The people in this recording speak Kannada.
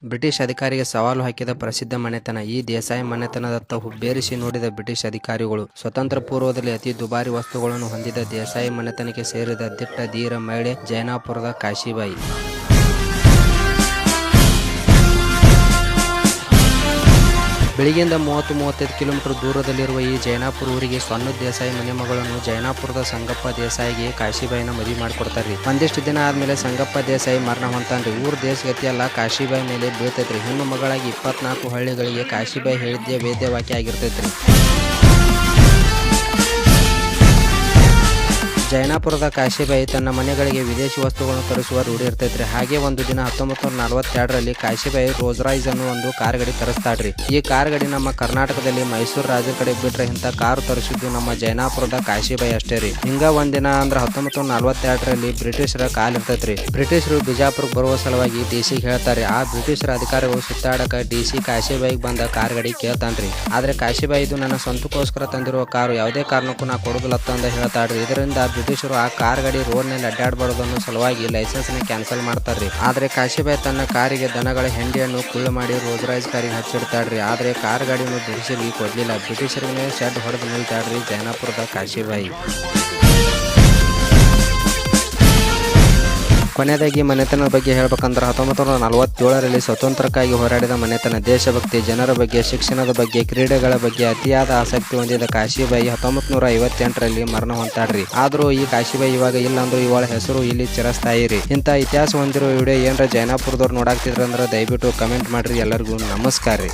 ಬ್ರಿಟಿಷ್ ಅಧಿಕಾರಿಗೆ ಸವಾಲು ಹಾಕಿದ ಪ್ರಸಿದ್ಧ ಮನೆತನ. ಈ ದೇಸಾಯಿ ಮನೆತನದತ್ತ ಹುಬ್ಬೇರಿಸಿ ನೋಡಿದ ಬ್ರಿಟಿಷ್ ಅಧಿಕಾರಿಗಳು ಸ್ವತಂತ್ರ ಪೂರ್ವದಲ್ಲಿ ಅತಿ ದುಬಾರಿ ವಸ್ತುಗಳನ್ನು ಹೊಂದಿದ ದೇಸಾಯಿ ಮನೆತನಕ್ಕೆ ಸೇರಿದ ದಿಟ್ಟ ಧೀರ ಮಹಿಳೆ ಜೈನಾಪುರದ ಕಾಶಿಬಾಯಿ. ಬೆಳಗ್ಗೆಯಿಂದ 30-35 ಕಿಲೋಮೀಟರ್ ದೂರದಲ್ಲಿರುವ ಈ ಜೈನಾಪುರ ಊರಿಗೆ ಸ್ವರ್ಣ ದೇಸಾಯಿ ಮನೆ ಮಗಳನ್ನು ಜೈನಾಪುರದ ಸಂಗಪ್ಪ ದೇಸಾಯಿಗೆ ಕಾಶಿಬಾಯಿನ ಮದುವೆ ಮಾಡಿಕೊಡ್ತಾರ್ರಿ. ಒಂದಿಷ್ಟು ದಿನ ಆದ್ಮೇಲೆ ಸಂಗಪ್ಪ ದೇಸಾಯಿ ಮರಣ ಹೊಂತಾನ್ರಿ. ಊರ್ ದೇಶಗತಿ ಎಲ್ಲ ಕಾಶಿಬಾಯಿ ಮೇಲೆ ಬೀಳ್ತೈತ್ರಿ. ಹೆಣ್ಣು ಮಗಳಾಗಿ 24 ಹಳ್ಳಿಗಳಿಗೆ ಕಾಶಿಬಾಯಿ ಹೇಳಿದ್ದೇ ವೇದ್ಯವಾಕ್ಯ ಆಗಿರ್ತೈತ್ರಿ. ಜೈನಾಪುರದ ಕಾಶಿಬಾಯಿ ತನ್ನ ಮನೆಗಳಿಗೆ ವಿದೇಶಿ ವಸ್ತುಗಳನ್ನು ತರಿಸುವ ರೂಢಿ ಇರ್ತೈತ್ರಿ. ಹಾಗೆ ಒಂದು ದಿನ 1942ರಲ್ಲಿ ಕಾಶಿಬಾಯಿ ರೋಲ್ಸ್ ರಾಯ್ಸ್ ಅನ್ನೋ ಒಂದು ಕಾರ್ ಗಾಡಿ ತರಿಸ್ತಾಳ್ರಿ. ಈ ಕಾರ್ ಗಾಡಿ ನಮ್ಮ ಕರ್ನಾಟಕದಲ್ಲಿ ಮೈಸೂರು ರಾಜರ ಕಡೆ ಬಿಟ್ರೆ ಇಂಥ ಕಾರು ತರಿಸಿದ್ದು ನಮ್ಮ ಜೈನಾಪುರದ ಕಾಶಿಬಾಯಿ ಅಷ್ಟೇ ರೀ. ಹಿಂಗ ಒಂದಿನ ಅಂದ್ರೆ 1942ರಲ್ಲಿ ಬ್ರಿಟಿಷರ ಕಾಲ್ ಇರ್ತೈತ್ರಿ. ಬ್ರಿಟಿಷರು ಬಿಜಾಪುರಕ್ಕೆ ಬರುವ ಸಲುವಾಗಿ ಡಿಸಿಗೆ ಹೇಳ್ತಾರೆ. ಆ ಬ್ರಿಟಿಷರ ಅಧಿಕಾರಿಗಳು ಸುತ್ತಾಡಕ ಡಿಸಿ ಕಾಶಿಬಾಯಿಗೆ ಬಂದ ಕಾರ್ ಗಾಡಿ ಕೇಳ್ತಾನ್ರಿ. ಆದ್ರೆ ಕಾಶಿಬಾಯಿ ಇದು ನನ್ನ ಸ್ವಂತಕ್ಕೋಸ್ಕರ ತಂದಿರುವ ಕಾರು, ಯಾವುದೇ ಕಾರಣಕ್ಕೂ ನಾ ಕೊಡುದಿಲ್ಲತ್ತಂದ ಹೇಳ್ತಾಳ್ರಿ. ಇದರಿಂದ ಬ್ರಿಟಿಷರು ಆ ಕಾರ್ ಗಾಡಿ ರೋಡ್ ನಲ್ಲಿ ಅಡ್ಡಾಡಬಾರದು ಅನ್ನೋ ಸಲುವಾಗಿ ಲೈಸೆನ್ಸ್ ನ ಕ್ಯಾನ್ಸಲ್ ಮಾಡ್ತಾರ್ರಿ. ಆದ್ರೆ ಕಾಶಿಬಾಯಿ ತನ್ನ ಕಾರಿಗೆ ದನಗಳ ಹೆಂಡಿಯನ್ನು ಕುಳ್ಳು ಮಾಡಿ ರೋಲ್ಸ್ ರಾಯ್ಸ್ ಕಾರಿಗೆ ಹಚ್ಚಿಡ್ತಾಳ್ರಿ. ಆದ್ರೆ ಕಾರ್ ಗಾಡಿಯನ್ನು ಬ್ರಿಟಿಷರಿಗೆ ಕೊಡ್ಲಿಲ್ಲ. ಬ್ರಿಟಿಷರಿಗೆ ಶೆಡ್ ಹೊಡೆದು ನಿಲ್ತಾಳ್ರಿ ಜೈನಾಪುರದ ಕಾಶಿಬಾಯಿ. ಕೊನೆಯದಾಗಿ ಮನೆತನದ ಬಗ್ಗೆ ಹೇಳ್ಬೇಕಂದ್ರೆ 1947ರಲ್ಲಿ ಸ್ವತಂತ್ರಕ್ಕಾಗಿ ಹೋರಾಡಿದ ಮನೆತನ. ದೇಶಭಕ್ತಿ, ಜನರ ಬಗ್ಗೆ, ಶಿಕ್ಷಣದ ಬಗ್ಗೆ, ಕ್ರೀಡೆಗಳ ಬಗ್ಗೆ ಅತಿಯಾದ ಆಸಕ್ತಿ ಹೊಂದಿದ ಕಾಶಿಬಾಯಿ 1958ರಲ್ಲಿ ಮರಣ ಹೊಂತಾಡ್ರಿ. ಆದ್ರೂ ಈ ಕಾಶಿಬಾಯಿ ಇವಾಗ ಇಲ್ಲ ಅಂದ್ರೂ ಇವಳ ಹೆಸರು ಇಲ್ಲಿ ಚಿರಸ್ಥಾಯಿ ರೀ. ಇಂಥ ಇತಿಹಾಸ ಹೊಂದಿರೋ ವಿಡಿಯೋ ಏನ್ರ ಜೈನಾಪುರದವ್ರು ನೋಡಾಕ್ತಿದ್ರಂದ್ರೆ ದಯವಿಟ್ಟು ಕಮೆಂಟ್ ಮಾಡ್ರಿ. ಎಲ್ಲರಿಗೂ ನಮಸ್ಕಾರ ರೀ.